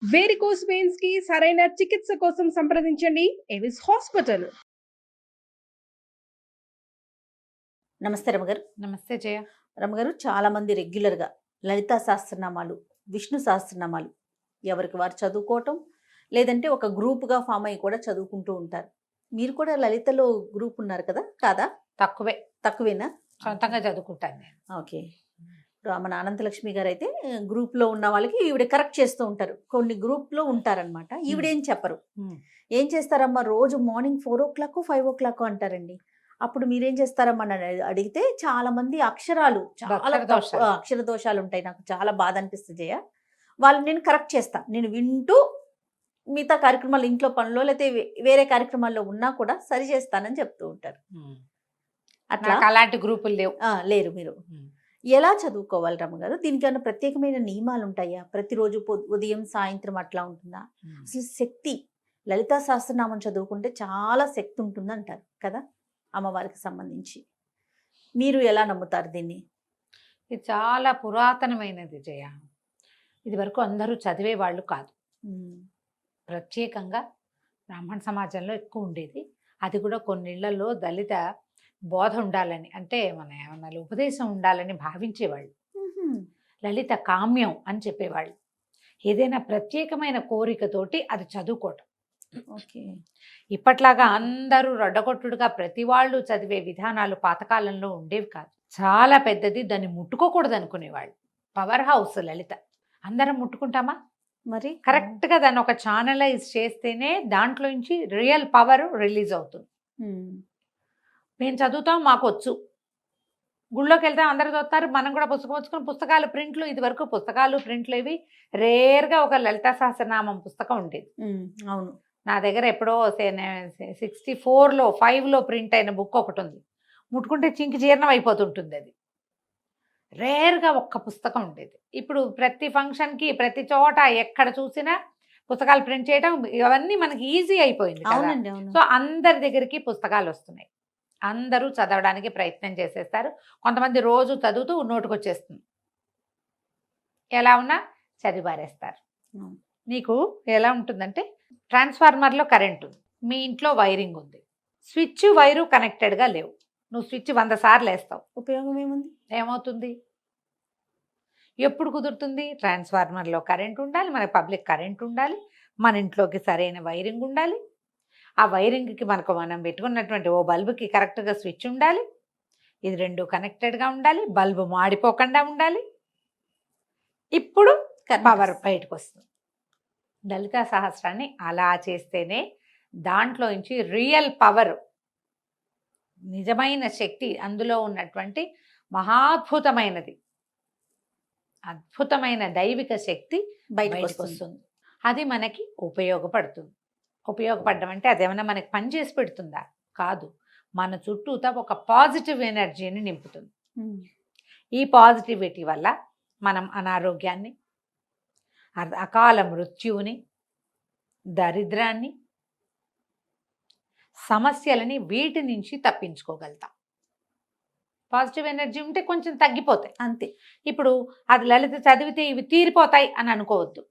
Varicose veins కి సరైన చికిత్స కోసం సంప్రదించండి ఎవిస్ హాస్పిటల్. నమస్తే రమగారు. నమస్తే జయ. రమగారు, చాలామంది రెగ్యులర్గా లలితా సహస్రనామాలు, విష్ణు సహస్రనామాలు ఎవరికి వారు చదువుకోవటం, లేదంటే ఒక గ్రూప్గా ఫామ్ అయ్యి కూడా చదువుకుంటూ ఉంటారు. మీరు కూడా లలితలో గ్రూప్ ఉన్నారు కదా, కాదా? తక్కువేనా? సొంతంగా చదువుకుంటాను నేను. ఓకే. ఇప్పుడు మన అనంతలక్ష్మి గారు అయితే గ్రూప్లో ఉన్న వాళ్ళకి ఈవిడ కరెక్ట్ చేస్తూ ఉంటారు. కొన్ని గ్రూప్లో ఉంటారనమాట. ఈవిడేం చెప్పరు. ఏం చేస్తారమ్మా, రోజు మార్నింగ్ 4 o'clock 5 o'clock అంటారండి. అప్పుడు మీరేం చేస్తారమ్మా అని అడిగితే చాలా మంది అక్షరాలు చాలా అక్షర దోషాలు ఉంటాయి. నాకు చాలా బాధ అనిపిస్తుంది జయ. వాళ్ళు నేను కరెక్ట్ చేస్తా, నేను వింటూ మిగతా కార్యక్రమాలు ఇంట్లో పనులు లేకపోతే వేరే కార్యక్రమాల్లో ఉన్నా కూడా సరి చేస్తానని చెప్తూ ఉంటారు. అట్లా అలాంటి గ్రూపులు లేరు. మీరు ఎలా చదువుకోవాలి రమ్మగారు? దీనికి ఏమైనా ప్రత్యేకమైన నియమాలు ఉంటాయా? ప్రతిరోజు ఉదయం సాయంత్రం అట్లా ఉంటుందా? అసలు శక్తి, లలితా సహస్రనామం చదువుకుంటే చాలా శక్తి ఉంటుంది అంటారు కదా అమ్మవారికి సంబంధించి. మీరు ఎలా నమ్ముతారు దీన్ని? ఇది చాలా పురాతనమైనది జయ. ఇది వరకు అందరూ చదివే వాళ్ళు కాదు. ప్రత్యేకంగా బ్రాహ్మణ సమాజంలో ఎక్కువ ఉండేది. అది కూడా కొన్నిళ్లలో దళిత బోధ ఉండాలని, అంటే మన ఏమన్నా ఉపదేశం ఉండాలని భావించేవాళ్ళు. లలిత కామ్యం అని చెప్పేవాళ్ళు. ఏదైనా ప్రత్యేకమైన కోరికతోటి అది చదువుకోవటం. ఓకే. ఇప్పట్లాగా అందరూ రొడ్డగొట్టుడుగా ప్రతి వాళ్ళు చదివే విధానాలు పాతకాలంలో ఉండేవి కాదు. చాలా పెద్దది, దాన్ని ముట్టుకోకూడదు అనుకునేవాళ్ళు. పవర్ హౌస్ లలిత. అందరం ముట్టుకుంటామా? మరి కరెక్ట్గా దాన్ని ఒక ఛానలైజ్ చేస్తేనే దాంట్లో నుంచి రియల్ పవర్ రిలీజ్ అవుతుంది. మేము చదువుతాం, మాకు వచ్చు. గుళ్ళోకి వెళ్తాం, అందరు చదువుతారు, మనం కూడా పుస్తకం వచ్చుకుని పుస్తకాలు ప్రింట్లు. ఇది వరకు పుస్తకాలు ప్రింట్లు ఇవి రేర్గా ఒక లలితా సహస్రనామం పుస్తకం ఉండేది. అవును, నా దగ్గర ఎప్పుడో 64లో 5లో ప్రింట్ అయిన బుక్ ఒకటి ఉంది. ముట్టుకుంటే చింకి జీర్ణం అయిపోతుంటుంది. అది రేర్గా ఒక్క పుస్తకం ఉండేది. ఇప్పుడు ప్రతి ఫంక్షన్కి ప్రతి చోట ఎక్కడ చూసినా పుస్తకాలు ప్రింట్ చేయడం ఇవన్నీ మనకి ఈజీ అయిపోయింది. సో అందరి దగ్గరికి పుస్తకాలు వస్తున్నాయి. అందరూ చదవడానికి ప్రయత్నం చేసేస్తారు. కొంతమంది రోజు చదువుతూ నోటుకొచ్చేస్తుంది. ఎలా ఉన్నా చదివారేస్తారు. నీకు ఎలా ఉంటుందంటే, ట్రాన్స్ఫార్మర్లో కరెంట్ ఉంది, మీ ఇంట్లో వైరింగ్ ఉంది, స్విచ్ వైరు కనెక్టెడ్గా లేవు. నువ్వు స్విచ్ 100 సార్లు వేస్తావు, ఉపయోగం ఏముంది? ఏమవుతుంది? ఎప్పుడు కుదురుతుంది? ట్రాన్స్ఫార్మర్లో కరెంట్ ఉండాలి, మన పబ్లిక్ కరెంట్ ఉండాలి, మన ఇంట్లోకి సరైన వైరింగ్ ఉండాలి. ఆ వైరింగ్కి మనం పెట్టుకున్నటువంటి ఓ బల్బుకి కరెక్ట్గా స్విచ్ ఉండాలి. ఇది 2 కనెక్టెడ్గా ఉండాలి. బల్బు మాడిపోకుండా ఉండాలి. ఇప్పుడు పవర్ బయటకు వస్తుంది. లలితా సహస్రాన్ని అలా చేస్తేనే దాంట్లో నుంచి రియల్ పవర్, నిజమైన శక్తి, అందులో ఉన్నటువంటి మహాద్భుతమైనది, అద్భుతమైన దైవిక శక్తి బయటకు వస్తుంది. అది మనకి ఉపయోగపడుతుంది. ఉపయోగపడడం అంటే అదేమన్నా మనకి పని చేసి పెడుతుందా? కాదు. మన చుట్టూతా ఒక పాజిటివ్ ఎనర్జీని నింపుతుంది. ఈ పాజిటివిటీ వల్ల మనం అనారోగ్యాన్ని, అకాల మృత్యువుని, దరిద్రాన్ని, సమస్యలని, వీటి నుంచి తప్పించుకోగలుగుతాం. పాజిటివ్ ఎనర్జీ ఉంటే కొంచెం తగ్గిపోతాయి అంతే. ఇప్పుడు అది లలిత చదివితే ఇవి తీరిపోతాయి అని అనుకోవద్దు,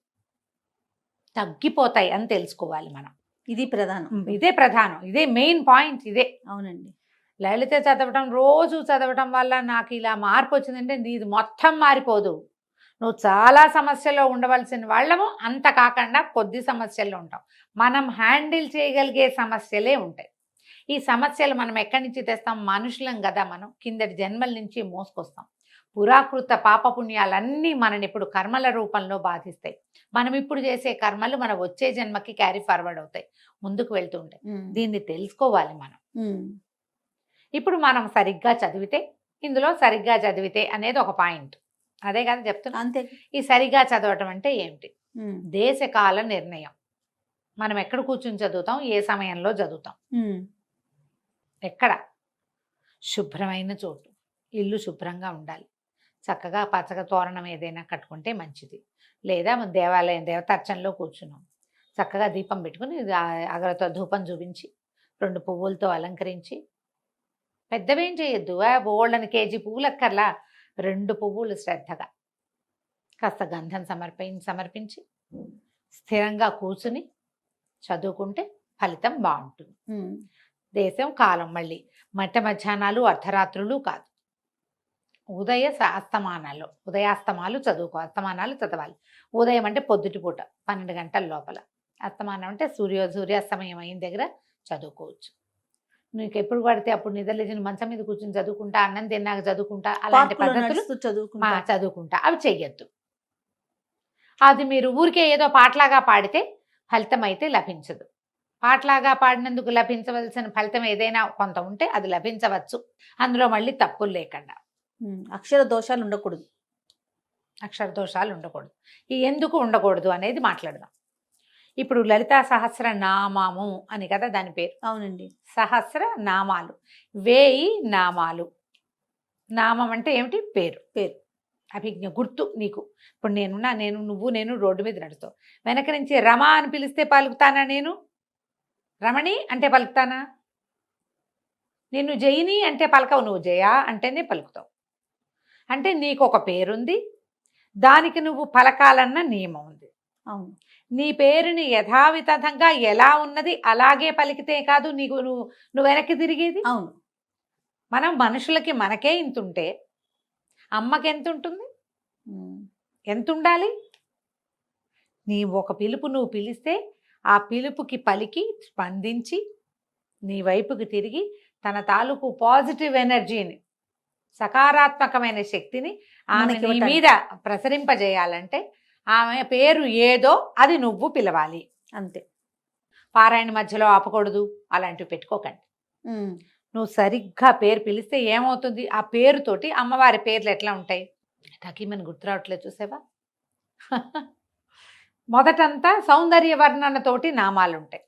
తగ్గిపోతాయి అని తెలుసుకోవాలి మనం. ఇది ప్రధానం. ఇదే ప్రధానం, ఇదే మెయిన్ పాయింట్. ఇదే. అవునండి. లలిత చదవటం, రోజు చదవటం వల్ల నాకు ఇలా మార్పు వచ్చిందంటే ఇది మొత్తం మారిపోదు. నువ్వు చాలా సమస్యల్లో ఉండవలసిన వాళ్ళము అంత కాకుండా కొద్ది సమస్యల్లో ఉంటాం. మనం హ్యాండిల్ చేయగలిగే సమస్యలే ఉంటాయి. ఈ సమస్యలు మనం ఎక్కడి నుంచి తెస్తాం? మనుషులం కదా మనం, కిందటి జన్మల నుంచి మోసుకొస్తాం. పురాకృత పాపపుణ్యాలన్నీ మనని ఇప్పుడు కర్మల రూపంలో బాధిస్తాయి. మనం ఇప్పుడు చేసే కర్మలు మన వచ్చే జన్మకి క్యారీ ఫార్వర్డ్ అవుతాయి, ముందుకు వెళ్తూ ఉంటాయి. దీన్ని తెలుసుకోవాలి మనం. ఇప్పుడు మనం సరిగ్గా చదివితే, ఇందులో సరిగ్గా చదివితే అనేది ఒక పాయింట్. అదే కదా చెప్తున్నా. అంతే. ఈ సరిగ్గా చదవటం అంటే ఏమిటి? దేశకాల నిర్ణయం. మనం ఎక్కడ కూర్చుని చదువుతాం, ఏ సమయంలో చదువుతాం, ఎక్కడ? శుభ్రమైన చోటు, ఇల్లు శుభ్రంగా ఉండాలి, చక్కగా పచ్చగా తోరణం ఏదైనా కట్టుకుంటే మంచిది. లేదా దేవాలయం దేవతార్చనలో కూర్చున్నాం, చక్కగా దీపం పెట్టుకుని అగరతో ధూపం చూపించి 2 పువ్వులతో అలంకరించి, పెద్దవేం చేయొద్దు, బోళ్ళని కేజీ పువ్వులు అక్కర్లా, 2 పువ్వులు శ్రద్ధగా కాస్త గంధం సమర్పించి స్థిరంగా కూర్చుని చదువుకుంటే ఫలితం బాగుంటుంది. ఉమ్. దేశం కాలం మళ్ళీ మధ్యాహ్నాలు అర్ధరాత్రులు కాదు, ఉదయాస్తమాలు అస్తమానాలు చదవాలి. ఉదయం అంటే పొద్దుటి పూట 12 గంటల లోపల, అస్తమానం అంటే సూర్యాస్తమయం అయిన దగ్గర చదువుకోవచ్చు. నీకు ఎప్పుడు పడితే అప్పుడు నిద్రలేచిన మంచం మీద కూర్చొని చదువుకుంటా, అన్నం తిన్నాక చదువుకుంటా, అలాంటి పార్కులో పద్ధతులు నడుస్తూ చదువుకుంటా. చదువుకుంటా అవి చెయ్యొద్దు. అది మీరు ఊరికే ఏదో పాటలాగా పాడితే ఫలితం అయితే లభించదు. పాటలాగా పాడినందుకు లభించవలసిన ఫలితం ఏదైనా కొంత ఉంటే అది లభించవచ్చు, అందులో మళ్ళీ తప్పులు లేకుండా. అక్షర దోషాలు ఉండకూడదు. అక్షర దోషాలు ఉండకూడదు. ఈ ఎందుకు ఉండకూడదు అనేది మాట్లాడదాం. ఇప్పుడు లలితా సహస్ర నామము అని కదా దాని పేరు. అవునండి. సహస్ర నామాలు, 1000 నామాలు. నామం అంటే ఏమిటి? పేరు. అభిజ్ఞ, గుర్తు. నీకు ఇప్పుడు నేను రోడ్డు మీద నడుస్తావు, వెనక నుంచి రమ అని పిలిస్తే పలుకుతానా? నేను రమణి అంటే పలుకుతానా? నిన్ను జయిని అంటే పలకవు, నువ్వు జయ అంటేనే పలుకుతావు. అంటే నీకు ఒక పేరుంది, దానికి నువ్వు పలకాలన్న నియమం ఉంది. అవును. నీ పేరుని యథావిధంగా ఎలా ఉన్నది అలాగే పలికితే కాదు నువ్వు వెనక్కి తిరిగేది. అవును. మనం మనుషులకి మనకే ఇంతుంటే అమ్మకి ఎంత ఉంటుంది? ఎంత ఉండాలి? నీ ఒక పిలుపు నువ్వు పిలిస్తే ఆ పిలుపుకి పలికి స్పందించి నీ వైపుకి తిరిగి తన తాలూకు పాజిటివ్ ఎనర్జీని, సకారాత్మకమైన శక్తిని ఆమె నీ మీద ప్రసరింపజేయాలంటే ఆమె పేరు ఏదో అది నువ్వు పిలవాలి అంతే. పారాయణ మధ్యలో ఆపకూడదు, అలాంటివి పెట్టుకోకండి. నువ్వు సరిగ్గా పేరు పిలిస్తే ఏమవుతుంది? ఆ పేరుతోటి అమ్మవారి పేర్లు ఎట్లా ఉంటాయి? టకీమని గుర్తు రావట్లేదు, చూసావా? మొదటంతా సౌందర్య వర్ణనతోటి నామాలు ఉంటాయి,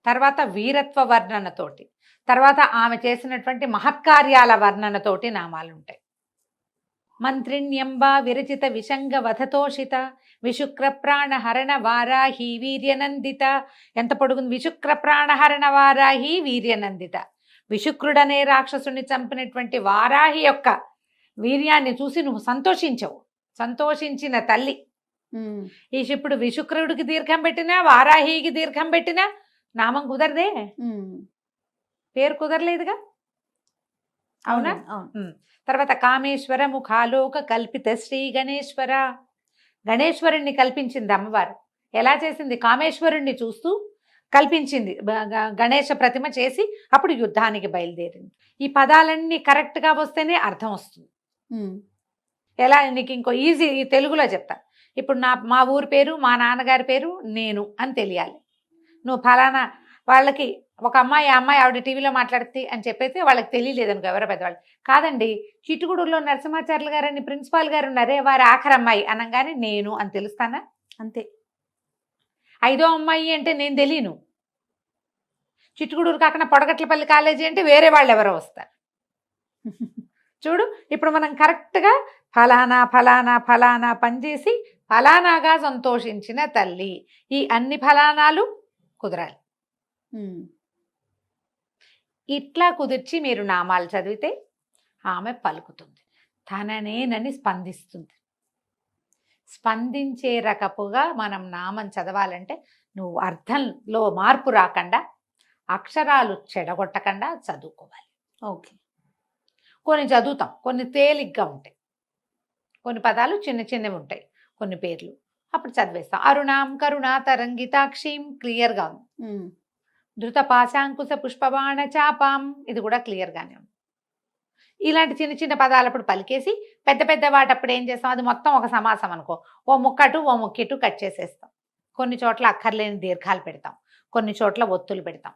తర్వాత వీరత్వ వర్ణనతోటి, తర్వాత ఆమె చేసినటువంటి మహత్కార్యాల వర్ణనతోటి నామాలు ఉంటాయి. మంత్రిణ్యంబ విరచిత విషంగ వధతోషిత విశుక్ర ప్రాణహరణ వారాహి వీర్యనందిత. ఎంత పొడుగుంది? విశుక్ర ప్రాణహరణ వారాహి వీర్యనందిత. విశుక్రుడనే రాక్షసుని చంపినటువంటి వారాహి యొక్క వీర్యాన్ని చూసి నువ్వు సంతోషించవు, సంతోషించిన తల్లి. ఈ ఇప్పుడు విశుక్రుడికి దీర్ఘం పెట్టినా వారాహికి దీర్ఘం పెట్టినా నామం కుదరదే, పేరు కుదరలేదుగా, అవునా? తర్వాత కామేశ్వర ముఖాలోక కల్పిత శ్రీ గణేశ్వర. గణేశ్వరుణ్ణి కల్పించింది అమ్మవారు. ఎలా చేసింది? కామేశ్వరుణ్ణి చూస్తూ కల్పించింది, గణేశ ప్రతిమ చేసి అప్పుడు యుద్ధానికి బయలుదేరింది. ఈ పదాలన్నీ కరెక్ట్గా వస్తేనే అర్థం వస్తుంది. ఎలా? నీకు ఇంకో ఈజీ తెలుగులో చెప్తా. ఇప్పుడు మా ఊరి పేరు, మా నాన్నగారి పేరు నేను అని తెలియాలి. నువ్వు ఫలానా వాళ్ళకి ఒక అమ్మాయి ఆవిడ టీవీలో మాట్లాడుతుంది అని చెప్పైతే వాళ్ళకి తెలియలేదనుకో, ఎవరో పెద్దవాళ్ళు. కాదండి, చిట్టుగూడూరులో నరసింహాచార్యులు గారని ప్రిన్సిపాల్ గారు ఉన్నారే, వారి ఆఖరి అమ్మాయి అనగానే నేను అని తెలుస్తానా? అంతే. 5వ అమ్మాయి అంటే నేను తెలియను. చిట్టుగూడూరు కాకుండా పొడగట్లపల్లి కాలేజీ అంటే వేరే వాళ్ళు ఎవరో వస్తారు. చూడు, ఇప్పుడు మనం కరెక్ట్గా ఫలానా ఫలానా ఫలానా పనిచేసి ఫలానాగా సంతోషించిన తల్లి, ఈ అన్ని ఫలానాలు కుదరాలి. ఇట్లా కుదిర్చి మీరు నామాలు చదివితే ఆమె పలుకుతుంది, తననేనని స్పందిస్తుంది. స్పందించే రకపుగా మనం నామం చదవాలంటే నువ్వు అర్థంలో మార్పు రాకుండా, అక్షరాలు చెడగొట్టకుండా చదువుకోవాలి. ఓకే. కొన్ని చదువుతాం, కొన్ని తేలిగ్గా ఉంటాయి, కొన్ని పదాలు చిన్న చిన్నవి ఉంటాయి, కొన్ని పేర్లు అప్పుడు చదివేస్తాం. అరుణాం కరుణా తరంగితాక్షీం క్లియర్గా ఉంది. ధృత పాశాంకుశ పుష్పబాణ చాపాం, ఇది కూడా క్లియర్గానే ఉంది. ఇలాంటి చిన్న చిన్న పదాలు అప్పుడు పలికేసి పెద్ద పెద్ద వాటప్పుడు ఏం చేస్తాం? అది మొత్తం ఒక సమాసం అనుకో, ఓ ముక్కటు ఓ ముక్కిటు కట్ చేసేస్తాం. కొన్ని చోట్ల అక్కర్లేని దీర్ఘాలు పెడతాం, కొన్ని చోట్ల ఒత్తులు పెడతాం.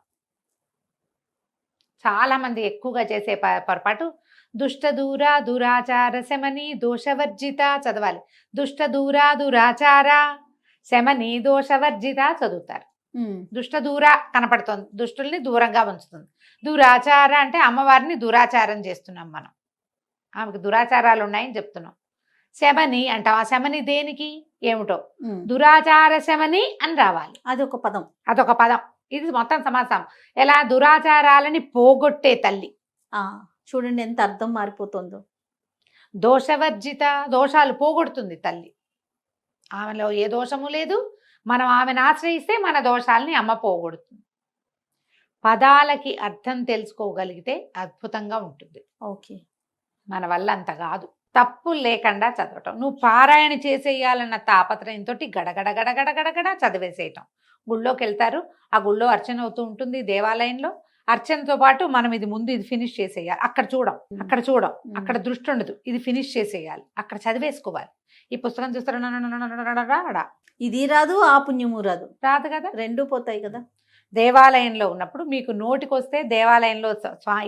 చాలామంది ఎక్కువగా చేసే పొరపాటు దుష్ట దూరా దురాచార శమని దోషవర్జిత చదవాలి. దుష్ట దూరా దురాచార శమని దోషవర్జిత చదువుతారు. దుష్ట దూర కనపడుతుంది, దుష్టుల్ని దూరంగా ఉంచుతుంది. దురాచార అంటే అమ్మవారిని దురాచారం చేస్తున్నాం మనం, ఆమెకు దురాచారాలు ఉన్నాయని చెప్తున్నాం. శమని అంటాం, ఆ శమని దేనికి ఏమిటో, దురాచార శమని అని రావాలి. అదొక పదం. ఇది మొత్తం సమాసం. ఎలా? దురాచారాలని పోగొట్టే తల్లి. చూడండి ఎంత అర్థం మారిపోతుందో. దోషవర్జిత, దోషాలు పోగొడుతుంది తల్లి. ఆమెలో ఏ దోషము లేదు, మనం ఆమెను ఆశ్రయిస్తే మన దోషాలని అమ్మ పోగొడుతుంది. పదాలకి అర్థం తెలుసుకోగలిగితే అద్భుతంగా ఉంటుంది. ఓకే. మన వల్ల అంత కాదు. తప్పులు లేకుండా చదవటం. నువ్వు పారాయణ చేసేయాలన్న తాపత్రయంతో గడగడ గడగడ గడగడ చదివేసేయటం. గుళ్ళోకి వెళ్తారు, ఆ గుళ్ళో అర్చన అవుతూ ఉంటుంది, దేవాలయంలో అర్చనతో పాటు మనం ఇది ముందు ఇది ఫినిష్ చేసేయాలి, అక్కడ చూడం, అక్కడ దృష్టి ఉండదు, ఇది ఫినిష్ చేసేయాలి, అక్కడ చదివేసుకోవాలి. ఈ పుస్తకం చూస్తారా, ఇది రాదు, ఆ పుణ్యము రాదు కదా, రెండూ పోతాయి కదా. దేవాలయంలో ఉన్నప్పుడు మీకు నోటికి వస్తే దేవాలయంలో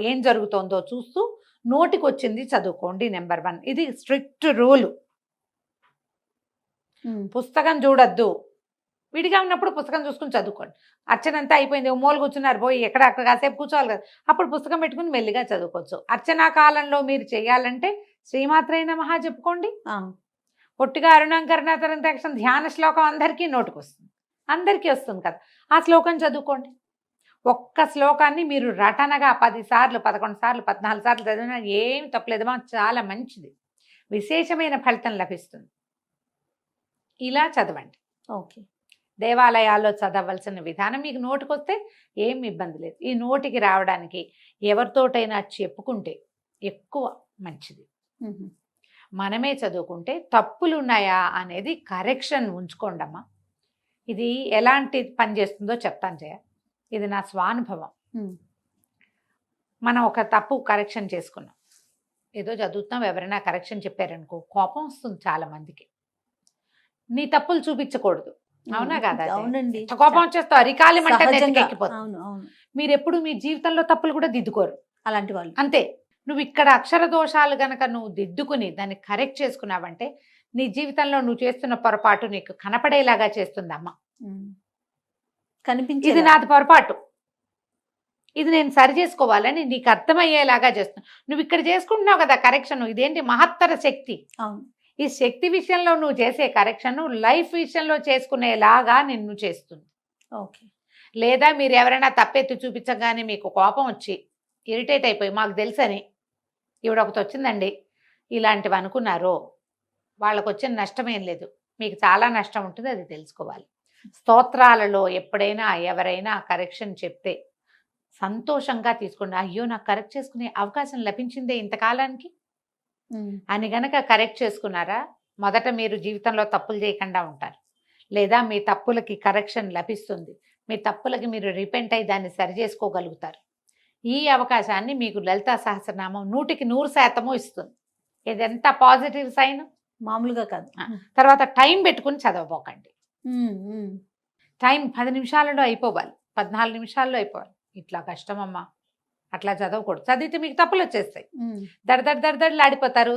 ఏం జరుగుతోందో చూస్తూ నోటికి వచ్చింది చదువుకోండి. నెంబర్ 1, ఇది స్ట్రిక్ట్ రూల్. పుస్తకం చూడొద్దు. విడిగా ఉన్నప్పుడు పుస్తకం చూసుకుని చదువుకోండి. అర్చన అంతా అయిపోయింది, మూల కూర్చున్నారు, పోయి అక్కడ కాసేపు కూర్చోవాలి కదా, అప్పుడు పుస్తకం పెట్టుకుని మెల్లిగా చదువుకోవచ్చు. అర్చనా కాలంలో మీరు చేయాలంటే శ్రీమాత్రే నమః చెప్పుకోండి. పొట్టిగా అరుణంకరణాతరంతక్షం ధ్యాన శ్లోకం అందరికీ నోటికి వస్తుంది, అందరికీ వస్తుంది కదా, ఆ శ్లోకం చదువుకోండి. ఒక్క శ్లోకాన్ని మీరు రటనగా 10 సార్లు 11 సార్లు 14 సార్లు చదివినా ఏమి తప్పలేదమ్మా, చాలా మంచిది, విశేషమైన ఫలితం లభిస్తుంది. ఇలా చదవండి. ఓకే. దేవాలయాల్లో చదవలసిన విధానం మీకు నోటికి వస్తే ఏం ఇబ్బంది లేదు. ఈ నోటికి రావడానికి ఎవరితోటైనా చెప్పుకుంటే ఎక్కువ మంచిది. మనమే చదువుకుంటే తప్పులు ఉన్నాయా అనేది కరెక్షన్ ఉంచుకోండమ్మా. ఇది ఎలాంటి పని చేస్తుందో చెప్తాను జయ, ఇది నా స్వానుభవం. మనం ఒక తప్పు కరెక్షన్ చేసుకున్నాం, ఏదో చదువుతున్నాం, ఎవరైనా కరెక్షన్ చెప్పారనుకో కోపం వస్తుంది చాలా మందికి. నీ తప్పులు చూపించకూడదు, అవునా కదా? అవునండి. కోపం వచ్చేస్తావు, అరికాలి మంట ఎక్కిపోతుంది. అవును అవును. మీరు ఎప్పుడు మీ జీవితంలో తప్పులు కూడా దిద్దుకోరు అలాంటి వాళ్ళు. అంతే. నువ్వు ఇక్కడ అక్షర దోషాలు గనక నువ్వు దిద్దుకుని దాన్ని కరెక్ట్ చేసుకున్నావంటే నీ జీవితంలో నువ్వు చేస్తున్న పొరపాటు నీకు కనపడేలాగా చేస్తుంది అమ్మ. కనిపించి ఇది నాది పొరపాటు, ఇది నేను సరి చేసుకోవాలని నీకు అర్థమయ్యేలాగా చేస్తున్నా. నువ్వు ఇక్కడ చేసుకుంటున్నావు కదా కరెక్షన్, ఇదేంటి మహత్తర శక్తి. అవును. ఈ శక్తి విషయంలో నువ్వు చేసే కరెక్షన్ లైఫ్ విషయంలో చేసుకునేలాగా నిన్ను చేస్తుంది. ఓకే. లేదా మీరు ఎవరైనా తప్పెత్తి చూపించగానే మీకు కోపం వచ్చి ఇరిటేట్ అయిపోయి మాకు తెలుసని ఈవిడ ఒకటి వచ్చిందండి ఇలాంటివి అనుకున్నారో వాళ్ళకు వచ్చిన నష్టం ఏం లేదు, మీకు చాలా నష్టం ఉంటుంది, అది తెలుసుకోవాలి. స్తోత్రాలలో ఎప్పుడైనా ఎవరైనా కరెక్షన్ చెప్తే సంతోషంగా తీసుకోండి. అయ్యో నాకు కరెక్ట్ చేసుకునే అవకాశం లభించిందే ఇంతకాలానికి అని గనక కరెక్ట్ చేసుకున్నారా, మొదట మీరు జీవితంలో తప్పులు చేయకుండా ఉంటారు. లేదా మీ తప్పులకి కరెక్షన్ లభిస్తుంది, మీ తప్పులకి మీరు రిపెంట్ అయ్యి దాన్ని సరి చేసుకోగలుగుతారు. ఈ అవకాశాన్ని మీకు లలితా సహస్రనామం 100% ఇస్తుంది. ఇది ఎంత పాజిటివ్ సైన్, మామూలుగా కాదు. తర్వాత టైం పెట్టుకుని చదవబోకండి. టైం 10 నిమిషాలలో అయిపోవాలి, 14 నిమిషాల్లో అయిపోవాలి. ఇట్లా కష్టమమ్మా, అట్లా చదవకూడదు. చదివితే మీకు తప్పులు వచ్చేస్తాయి, దడదడదడదడలు ఆడిపోతారు.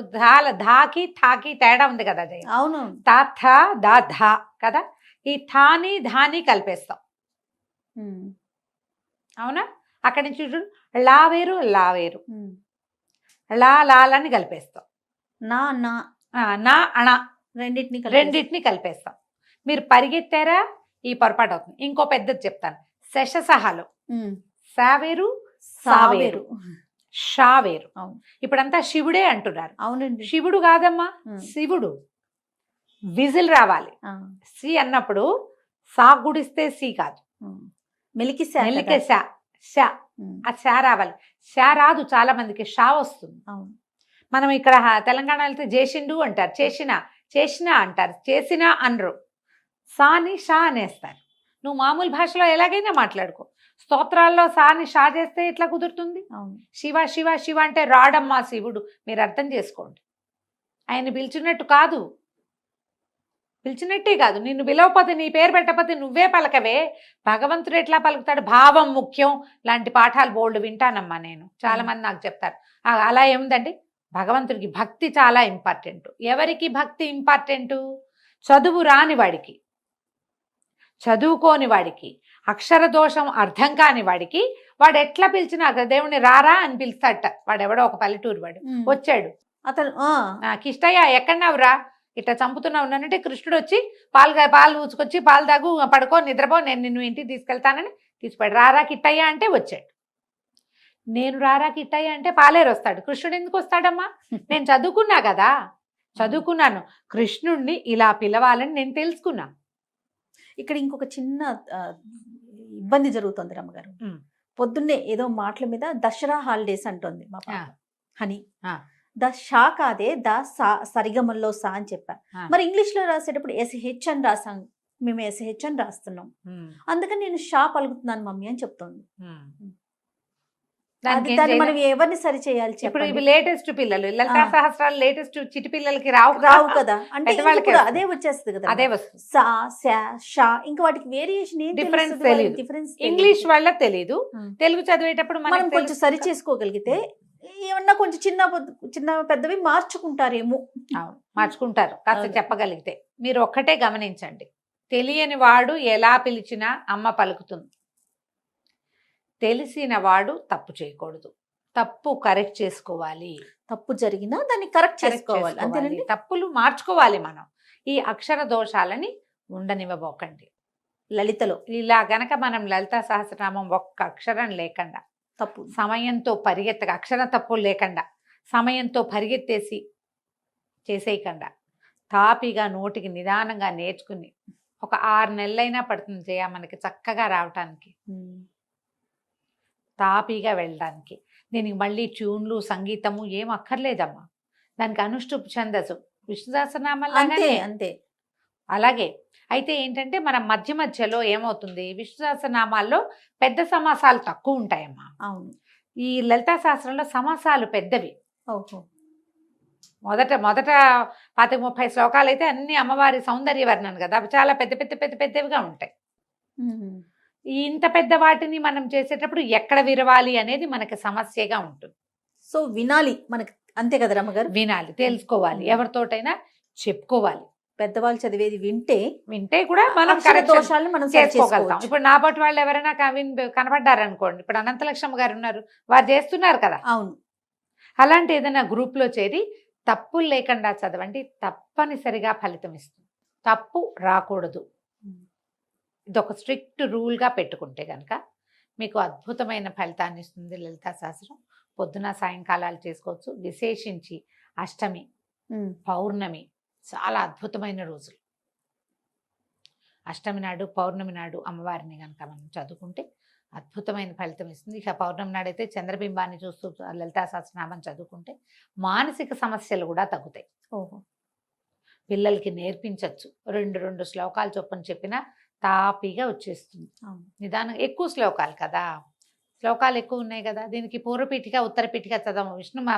ధాకి థాకి తేడా ఉంది కదా జయ. అవును. తా థా దా ధా కదా, ఈ థాని ధాని కలిపేస్తాం, అవునా? అక్కడి నుంచి చూడు, లా వేరు లా వేరు, లాలని కలిపేస్తాం, నా అణ రెండింటిని కలిపేస్తాం. మీరు పరిగెత్తారా ఈ పొరపాటు అవుతుంది. ఇంకో పెద్దది చెప్తాను, శశసహాలు సావేరు సావేరు షావేరు. ఇప్పుడంతా శివుడే అంటున్నారు. అవునండి. శివుడు కాదమ్మా, శివుడు. విజిల్ రావాలి. సి అన్నప్పుడు సా గుడిస్తే సి కాదు, మెలికి శా షా, ఆ షా రావాలి. షా రాదు చాలా మందికి, షా వస్తుంది. మనం ఇక్కడ తెలంగాణ వెళ్తే చేసిండు అంటారు, చేసినా అంటారు, చేసినా అనరు. సాని షా అనేస్తారు. నువ్వు మామూలు భాషలో ఎలాగైనా మాట్లాడుకో, స్తోత్రాల్లో సాని షా చేస్తే ఎట్లా కుదురుతుంది? శివ శివ శివ అంటే రాడమ్మా శివుడు, మీరు అర్థం చేసుకోండి. ఆయన పిలిచినట్టు కాదు, పిలిచినట్టే కాదు. నిన్ను పిలవకపోతే, నీ పేరు పెట్టకపోతే నువ్వే పలకవే, భగవంతుడు ఎట్లా పలుకుతాడు? భావం ముఖ్యం లాంటి పాఠాలు బోల్డ్ వింటానమ్మా నేను, చాలా మంది నాకు చెప్తారు. అలా ఏముందండి, భగవంతుడికి భక్తి చాలా ఇంపార్టెంట్. ఎవరికి భక్తి ఇంపార్టెంటు? చదువు రాని వాడికి, చదువుకోని వాడికి, అక్షర దోషం అర్థం కాని వాడికి, వాడు ఎట్లా పిలిచినా దేవుడిని రారా అని పిలుస్తాడట. వాడెవడో ఒక పల్లెటూరు వాడు వచ్చాడు, అతను కిష్టయ్య ఎక్కడన్నావురా, ఇట్లా చంపుతున్నావు అంటే కృష్ణుడు వచ్చి పాలు ఊచుకొచ్చి పాలు తాగు పడుకో నిద్రపో, నేను నిన్ను ఇంటికి తీసుకెళ్తానని తీసుకుపోయాడు. రారా కిట్టయ్య అంటే వచ్చాడు. నేను రారా కిట్టయ్య అంటే పాలేరు వస్తాడు, కృష్ణుడు ఎందుకు వస్తాడమ్మా? నేను చదువుకున్నా కదా, చదువుకున్నాను, కృష్ణుడిని ఇలా పిలవాలని నేను తెలుసుకున్నా. ఇక్కడ ఇంకొక చిన్న ఆ, ఇబ్బంది జరుగుతుంది రమ్మగారు. ఉమ్. పొద్దున్నే ఏదో మాటల మీద దసరా హాలిడేస్ అంటుంది మా పాప ఆ. హని. ఆ. ద షా కాదే ద సా సరిగమల్లో సా అని చెప్పా. ఆ. మరి ఇంగ్లీష్ లో రాసేటప్పుడు SH అని రాసాం, మేము SH అని రాస్తున్నాం, ఉమ్. అందుకని నేను షా పలుకుతున్నాను మమ్మీ అని చెప్తోంది. ఉమ్. అది దానికి ఏం దాన్ని చేయలేం. మనం ఎవరిని సరి చేయాలి ఇప్పుడు చెప్పండి? ఇవి లేటెస్ట్ పిల్లలు లలితా ఆ. సహస్రాలు లేటెస్ట్ చిటి పిల్లలకి రావు రావు కదా, అంటే పెద్దవాళ్ళకి ఇంక ఇప్పుడు వస్తుంది. అదే వచ్చేస్తుంది కదా, అదే వస్తుంది. సా శా షా, ఇంకా వాటికి వేరియేషన్ ఏం Difference తెలుస్తుంది వాళ్ళకి? తెలీదు. Difference ఇంగ్లీష్ తెలీదు. వాళ్ళ తెలీదు, ఉమ్. తెలుగు చదివేటప్పుడు మనం మనకి కొంచెం సరి చేసుకోగలిగితే ఏమన్నా కొంచెం చిన్న పెద్దవి మార్చుకుంటారేమో. అవును, మార్చుకుంటారు కాస్త అవును. చెప్పగలిగితే. మీరు ఒక్కటే గమనించండి, తెలియని వాడు ఎలా పిలిచినా అమ్మ పలుకుతుంది. తెలిసిన వాడు తప్పు చేయకూడదు, తప్పు కరెక్ట్ చేసుకోవాలి. తప్పు జరిగినా దాన్ని కరెక్ట్ Correct చేసుకోవాలి, అంతేనండి. తప్పులు మార్చుకోవాలి మనం. ఈ అక్షర దోషాలని ఉండనివ్వబోకండి. లలితలో ఇలా గనక మనం లలితా సహస్రనామం ఒక్క అక్షరం లేకుండా, తప్పు సమయంతో పరిగెత్తగా, అక్షర తప్పు లేకుండా సమయంతో పరిగెత్తేసి చేసేయకుండా తాపిగా నోటికి నిదానంగా నేర్చుకుని ఒక 6 నెలలైనా పడుతుంది జయ మనకి చక్కగా రావటానికి, ఉమ్. తాపీగా వెళ్ళడానికి. దీనికి మళ్ళీ ట్యూన్లు సంగీతము ఏం అక్కర్లేదమ్మా. దానికి అనుష్ఠుప్ ఛందస్సు విష్ణు అంతే సహస్రనామాలాగానే. అంతే. అలాగే అయితే ఏంటంటే మనం మధ్య మధ్యలో ఏమవుతుంది, విష్ణు సహస్రనామాల్లో పెద్ద సమాసాలు తక్కువ ఉంటాయమ్మా. అవును. ఈ లలితా శాస్త్రంలో సమాసాలు పెద్దవి. ఓహో. మొదట 25-30 శ్లోకాలు అయితే అన్ని అమ్మవారి సౌందర్య వర్ణన కదా, అవి చాలా పెద్దవిగా ఉంటాయి. ఉమ్. ఈ ఇంత పెద్ద వాటిని మనం చేసేటప్పుడు ఎక్కడ విరవాలి అనేది మనకి సమస్యగా ఉంటుంది. సో వినాలి మనకి, అంతే కదా రమ్మగారు? వినాలి, తెలుసుకోవాలి, ఎవరితోటైనా చెప్పుకోవాలి. పెద్దవాళ్ళు చదివేది వింటే కూడా మనం అక్షర correction దోషాలను మనం సరి చేసుకోగలుగుతాం. చేసుకోవచ్చు. ఇప్పుడు నా పాటు వాళ్ళు ఎవరైనా కనబడ్డారనుకోండి, ఇప్పుడు అనంతలక్ష్మి గారు ఉన్నారు, వారు చేస్తున్నారు కదా, అవును. అలాంటి ఏదైనా గ్రూప్ లో చేరి తప్పులు లేకుండా చదవండి, తప్పనిసరిగా ఫలితం ఇస్తుంది. తప్పు రాకూడదు, ఇదొక స్ట్రిక్ట్ రూల్గా పెట్టుకుంటే కనుక మీకు అద్భుతమైన ఫలితాన్ని ఇస్తుంది లలితా శాస్త్రం. పొద్దున సాయంకాలాలు చేసుకోవచ్చు, విశేషించి అష్టమి ఉమ్. పౌర్ణమి చాలా అద్భుతమైన రోజులు. అష్టమి నాడు పౌర్ణమి నాడు అమ్మవారిని కనుక మనం చదువుకుంటే అద్భుతమైన ఫలితం ఇస్తుంది. ఇక పౌర్ణమి నాడైతే చంద్రబింబాన్ని చూస్తూ లలితా సహస్రనామం చదువుకుంటే మానసిక సమస్యలు కూడా తగ్గుతాయి. ఓహో. పిల్లలకి నేర్పించవచ్చు, 2 శ్లోకాలు చొప్పున చెప్పినా తాపీగా వచ్చేస్తుంది. అవును. నిదానం, ఎక్కువ శ్లోకాలు కదా, శ్లోకాలు ఎక్కువ ఉన్నాయి కదా. దీనికి పూర్వపీఠిక ఉత్తరపీఠిక చదవము.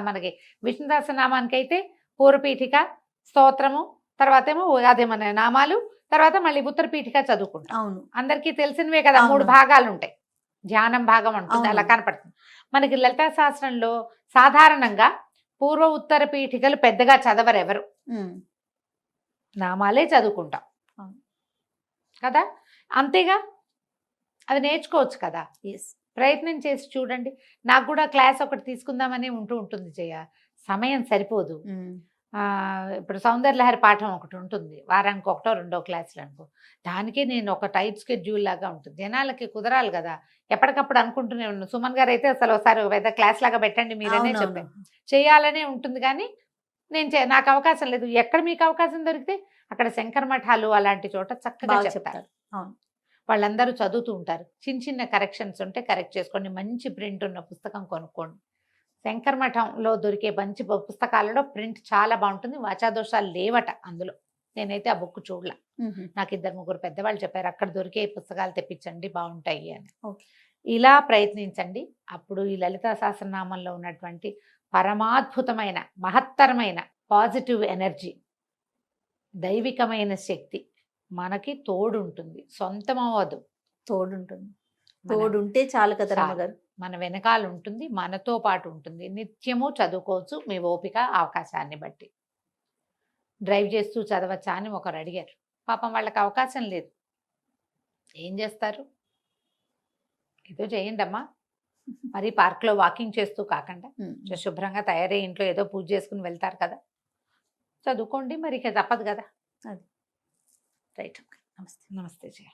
మనకి విష్ణు సహస్రనామానికి అయితే పూర్వపీఠిక స్తోత్రము, తర్వాత ఏమో అదే మన నామాలు, తర్వాత మళ్ళీ ఉత్తరపీఠిక చదువుకుంటాం. అవును. అందరికీ తెలిసినవే కదా, అవును. 3 భాగాలు ఉంటాయి, ధ్యానం భాగం ఉంటుంది, అలా అవును. కనపడుతుంది. మనకి లలితా శాస్త్రంలో సాధారణంగా పూర్వ ఉత్తర పీఠికలు పెద్దగా చదవరు ఎవరు, ఉమ్. నామాలే చదువుకుంటాం అవును. కదా. అంతేగా, అది నేర్చుకోవచ్చు కదా, ఎస్. ప్రయత్నం చేసి చూడండి. నాకు కూడా క్లాస్ ఒకటి తీసుకుందామని ఉంటుంది జయ, సమయం సరిపోదు. ఉమ్. ఇప్పుడు సౌందర్యలహరి పాఠం ఒకటి ఉంటుంది, వారానికి 1-2 క్లాసులు అనుకో, దానికే నేను ఒక టైట్ స్కెడ్యూల్ లాగా ఉంటుంది. జనాలకి కుదరాలి కదా, ఎప్పటికప్పుడు అనుకుంటూనే ఉన్నాను. సుమన్ గారు అయితే అసలు ఒకసారి పెద్ద క్లాస్ లాగా పెట్టండి మీరనే అవునవును. చెప్పాను, చేయాలనే ఉంటుంది. కానీ నాకు అవకాశం లేదు. ఎక్కడ మీకు అవకాశం దొరికితే అక్కడ శంకర మఠాలు అలాంటి చోట చక్కగా బాగా చెప్తారు. చెప్తారు. అవును. వాళ్ళందరూ చదువుతూ ఉంటారు. చిన్న కరెక్షన్స్ ఉంటే కరెక్ట్ చేసుకోండి, మంచి ప్రింట్ ఉన్న పుస్తకం కొనుక్కోండి. శంకర మఠంలో దొరికే మంచి పుస్తకాలలో ప్రింట్ చాలా బాగుంటుంది, వాచాదోషాలు లేవట అందులో. నేనైతే ఆ బుక్ చూడలే, ఉహు. నాకు 2-3 పెద్దవాళ్ళు చెప్పారు అక్కడ దొరికే పుస్తకాలు తెప్పించండి బాగుంటాయి అని. ఓకే. ఇలా ప్రయత్నించండి. అప్పుడు ఈ లలితా సహస్రనామంలో ఉన్నటువంటి పరమాద్భుతమైన మహత్తరమైన పాజిటివ్ ఎనర్జీ, దైవికమైన శక్తి మనకి తోడుంటుంది, సొంతం అవ్వదు, తోడుంటుంది. తోడుంటే చాలు కదా రమ్మగారు. మన వెనకాల ఉంటుంది, మనతో పాటు ఉంటుంది. నిత్యము చదువుకోవచ్చు మీ ఓపిక అవకాశాన్ని బట్టి. డ్రైవ్ చేస్తూ చదవచ్చా అని ఒకరు అడిగారు, పాపం వాళ్ళకి అవకాశం లేదు, ఏం చేస్తారు? ఏదో చేయండి అమ్మా, మరి పార్క్లో వాకింగ్ చేస్తూ కాకుండా శుభ్రంగా తయారై ఇంట్లో ఏదో పూజ చేసుకుని వెళ్తారు కదా, చదువుకోండి మరి, ఇక తప్పదు కదా. అది రైట్. నమస్తే. నమస్తే జయ.